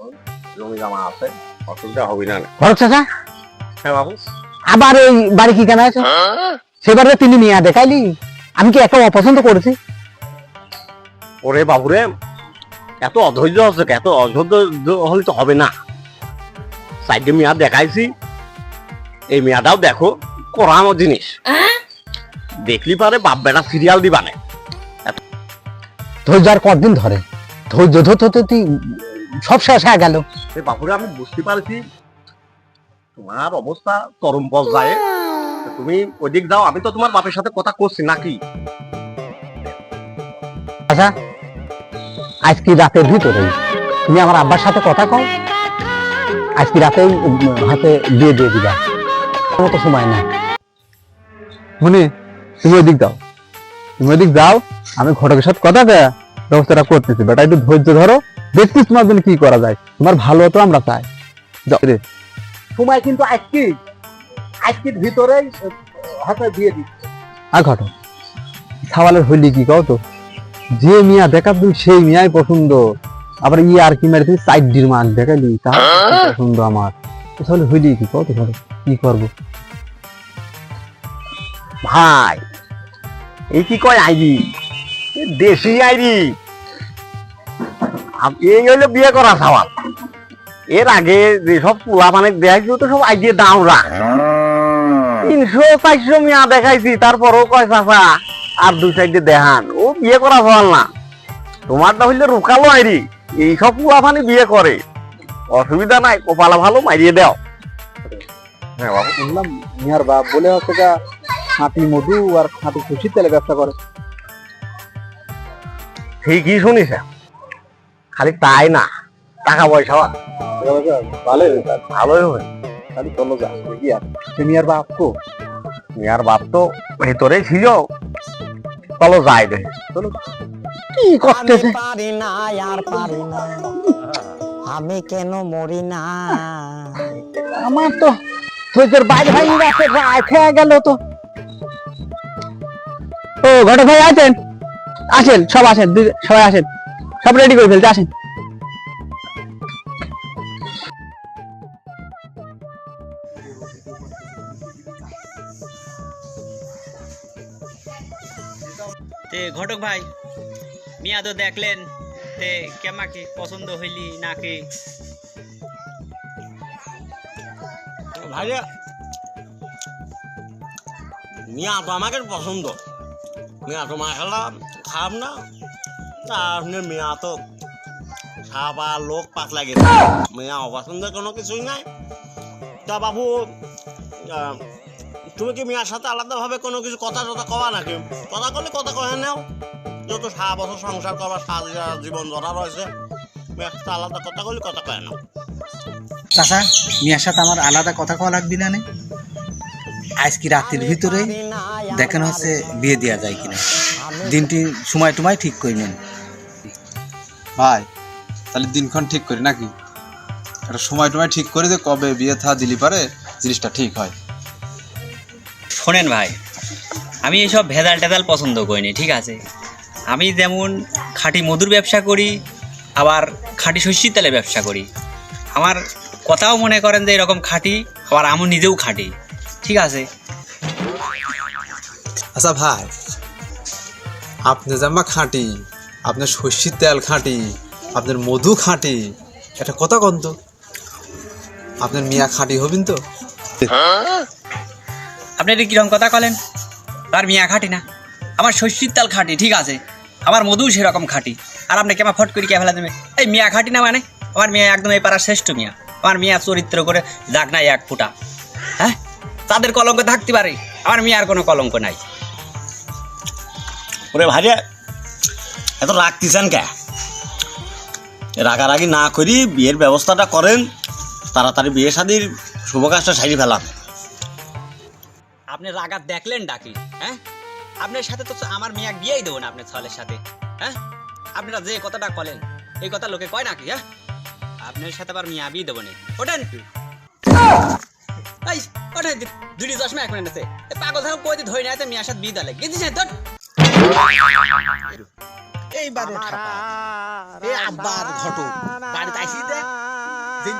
জমি জমা আছে, অসুবিধা হবে না। ভরত চাচা হ্যাঁ বাবু। আবার এই বাড়ি কি কেন আছে? সেবারে তিনি মিয়া দেখাইলি, আমি কি একটা অপছন্দ করেছি? ওরে বাবুরে, এত অধৈর্য আছে, এত অধৈর্য হলে তো হবে না। সাইডে মেয়া দেখাইছি, এই মেয়াটাও দেখো, করানো জিনিস দেখলি পারে বাপ বেটা সিরিয়াল দিবানে। ধৈর্য আর কতদিন ধরে? ধৈর্য ধরতে ধরতে সব শেষ হয়ে গেল। বাবুরে আমি বুঝতে পারছি তোমার অবস্থা চরম পর্যায়ে। তুমি ওইদিক যাও, আমি তো তোমার বাপের সাথে কথা করছি নাকি। আচ্ছা, আজকে রাতের ভিতরে তুমি আমার আব্বার সাথে কথা কও, আজকে রাতেই হাতে দিয়ে দিয়ে দিবা, কোনো তো সময় না। মনে তুমি ওইদিক যাও, তুমি ওইদিক যাও, আমি ঘটকের সাথে কথা ব্যবস্থাটা করতেছি। বেটা একটু ধৈর্য ধরো, দেখছিস তোমার জন্য কি করা যায়। তোমার ভালো তো আমরা চাই। সময় কিন্তু আজকের ভিতরেই হাতে দিয়ে দিচ্ছি। আর ঘটক সাওয়ালের হইলি কি কও তো, যে মিয়া দেখা তুমি সেই মিয়াই পছন্দ। আবার ই আর কি মারি তুমি সাইড মান দেখালি, তা পছন্দ আমার। তাহলে হইলি কি কও তো, ঘটক কি করবো? ভাই এই কি কয় আইডি, দেশি আইডি। এই হইলো বিয়ে করা সওয়াল। এর আগে যেসব পোলা মানে দেখাইছি তো সব আইডিয়া দাম রাখ 300-400 মিয়া দেখাইছি, তারপরও কয় চাচা আর দুই সাইডে দেখান। ও বিয়ে করা সওয়াল না। তোমারটা হইলে রুকালো আইডি, এইসব পোলা মানে বিয়ে করে, অসুবিধা নাই, কপালা ভালো মারিয়ে দাও। হ্যাঁ বাবু, শুনলাম মিয়ার বাপ বলে হচ্ছে খাঁটি মধু আর খাঁটি খুশির তেলে ব্যবসা করে। ঠিকই শুনিস, খালি তাই না, টাকা পয়সা ভালোই হবে। খালি চলো যা, কি আর মিয়ার বাপ তো, মিয়ার বাপ তো ভেতরে ছিল, চলো যাই দে। চলো কি করতেছে? পারি না আর পারি না, আমি কেন মরি না। আমার তো ধৈর্যের বাইরে ভাই খেয়ে গেল তো। ও ঘটক ভাই আছেন? আসেন, সব আসেন, সবাই আসেন, সব রেডি করে ফেলতে আসেন। তে ঘটক ভাই, মিয়া তো দেখলেন, তে কেমা কি পছন্দ হইলি নাকি? ভাইয়া মিয়া তো আমাকে পছন্দ, মিয়া তো মাশাআল্লাহ খারাপ না। আপনার মিয়া তো সাপা লোক পাতলা গেছে, মিয়া অপছন্দের কোনো কিছুই নাই। তা বাবু, তুমি কি মিয়ার সাথে আলাদাভাবে কোনো কিছু কথা টথা কওয়া নাকি? কথা করলে কথা কয়ে নাও, যেহেতু 7 বছর সংসার করবার সারা জীবন ধরা রয়েছে, মিয়ার সাথে আলাদা কথা বললে কথা কয়ে নাও। চাচা, মিয়ার সাথে আমার আলাদা কথা কওয়া লাগবে না। আজকে রাতের ভিতরে দেখানো হচ্ছে বিয়ে দেওয়া যায় কিনা, দিনটি সময় টুমায় ঠিক করে নেন ভাই। তাহলে দিনক্ষণ ঠিক করি নাকি, একটা সময় টুমায় ঠিক করে যে কবে বিয়ে থা দিলি পারে জিনিসটা ঠিক হয়। শোনেন ভাই, আমি এইসব ভেজাল টেজাল পছন্দ করিনি, ঠিক আছে? আমি যেমন খাঁটি মধুর ব্যবসা করি, আবার খাঁটি শস্যের তেলে ব্যবসা করি। আমার কথাও মনে করেন যে এরকম খাঁটি, আবার আমি নিজেও খাঁটি, ঠিক আছে? আচ্ছা ভাই, আপনি জামা খাঁটি, আপনার সর্ষের তেল খাঁটি, আপনার মধু খাঁটি, একটা কথা কন তো, আপনার মিয়া খাঁটি হবেন তো? আপনি এটা কিরকম কথা বলেন? আর মিয়া খাঁটি না, আমার শস্যের তেল খাঁটি, ঠিক আছে? আমার মধু সেরকম খাঁটি। আর আপনি কেমন ফট করে কে ফেলা দেবে? এই মিয়া খাঁটি না মানে? আমার মিয়া একদম এই পাড়ার শ্রেষ্ঠ মিয়া। আমার মিয়া চরিত্র করে যাক নাই এক ফুটা। হ্যাঁ, তাদের কলঙ্ক থাকতে পারে, আমার মিয়ার কোনো কলঙ্ক নাই। ওরে ভাইয়া, এত রাখতেছেন কে? রাগারাগি না করি বিয়ের ব্যবস্থাটা করেন, তাড়াতাড়ি বিয়ে শাদির শুভ কাজটা সারি ফেলাম। আপনি রাগাত দেখলেন ডাকি? হ্যাঁ, আপনার সাথে তো আমার মিয়া বিয়েই দেবো না আপনার ছেলের সাথে। হ্যাঁ, আপনারা যে কথাটা বলেন, এই কথা লোকে কয় নাকি? হ্যাঁ, আপনার সাথে আবার মিয়া বিয়ে দেবো না। ওঠেন, ওঠেন, দুটি চশমা 1 মিনিট আছে। পাগল থাকো কই ধরে না মিয়ার সাথে বিয়ে দিলে গেছিস? এইবারও ঠাপা এ আব্বার ঘটক বাড়িতে আইসি দে দিন